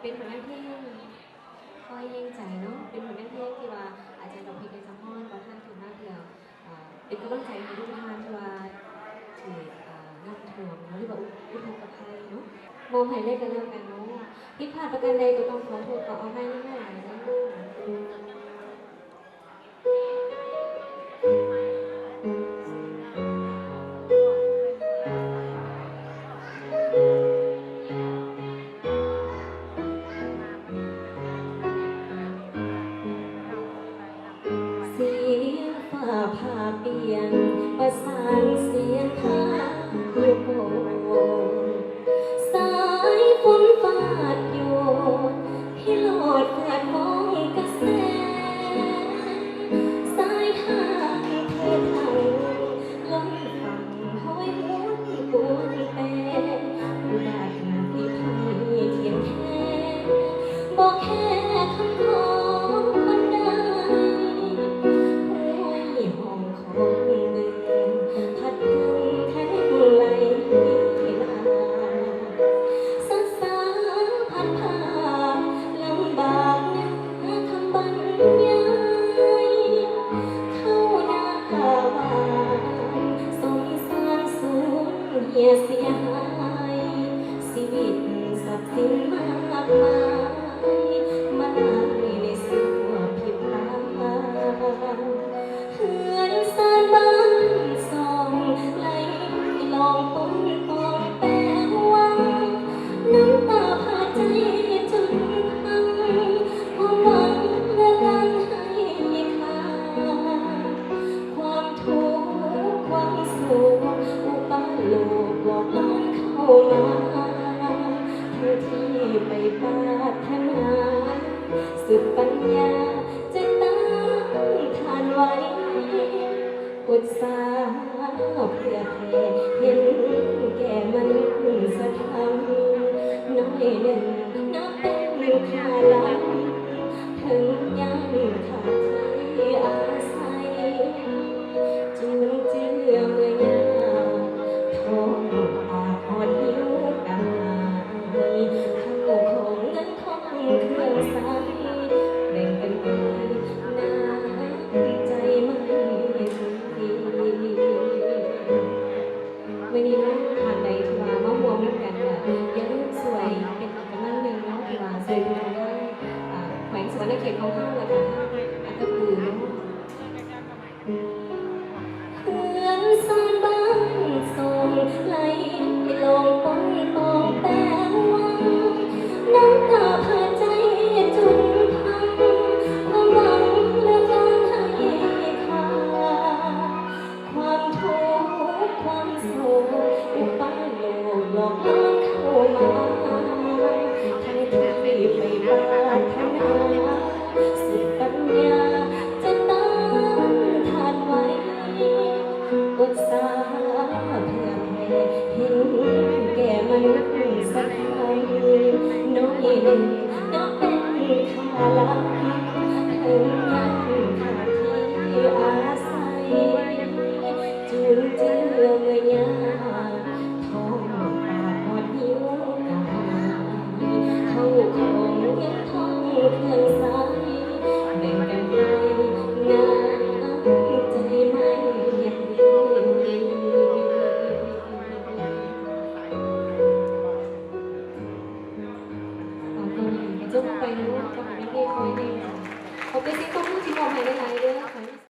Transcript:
เป็นผลงานเพลงคอยแย่งใจเนาะเป็นผลงานเพลงที่ว่าอาจารย์ดอกเพลงในจำพอนว่าท่านถือมาเพื่อเป็นกำลังใจให้ทุกท่านที่ว่าถือนักถ่วงหรือว่าอุทกภัยเนาะมองให้ได้กันแล้วกันเนาะผิดพลาดประการใดก็ต้องขอโทษขอเอาให้แน่ๆนะเสียงฟ้าผ่าเปลี่ยนประสานเสียงพาลูกโป่งสายฝนฟาดโยนพี่โลดเพื่อนมองกระแสสายทางเธอทางลมฝั่งห้อยหวนกวนแปรอุบาทหน้าที่ไพ่เทียงแท้บอกแค่คำขอคนใดห้วยห้องของมึงพัดถึงแทงไหลมาสักสาพันผ่านลำบากนะคำบรรยายเข้าหน้าบ้านสงสารสูญเหียเสียหายชีวิตทรัพย์สินมากมายมันไม่ได้สู้ผิดตาเฮือนสร้างบ้านสองไหลลองปนปองแปรวังน้ำตาพาใจจนพังความหวังและรังให้ค่าความทุกข์ความสุขอุปาโลกหลอกล่อนเข้ามาทั้งที่ไม่ปรารถนาสุดปัญญาจะตั้งทานไว้อุตสาห์เพื่อแผ่เห็นแก่มนุษย์ธรรมน้อยหนึ่งนับเป็นค่าล้ำถึงยังขาดที่อาศัยจุนเจือเมื่อยามท้องปากอ่อนหิวกายข้าวของเงินทองเครื่องใช้แบ่งกันไปน้ำใจไม่ดีวันนี้น้องทานใดที่ว่ามาห่วงน้ำกันก็อย่าลืมสวยเป็นอีกกำลังหนึ่งเนาะที่ว่าสวยดูทั้งแขวงสวนเขตของห้างและทั้งอัตตปือเนาะเพื่อนสร้างบ้านส่งไหลลงปนปองแปรวังน้ำตาพาใจจนพังความหวังเลือกลางให้ค่าความทุกข์ความโศกอุปาโลกหลอกล่อนเข้ามาทั้งที่ไม่ปรารถนาสุดปัญญาจะต้านทานไว้อดสาเพื่อแผ่เห็นแก่มนุษย์สักครั้งน้อยหนึ่งนับเป็นค่าล้ำถึงยังขาดที่อาศัยจุนเจือเมื่อยามท้องปากหอดหิวกายเข้าของเงินทองเครื่องใช้แบ่งกันไปน้ำใจไม่ยังดีต่อไปจบไปรู้จะไม่ได้คอยดี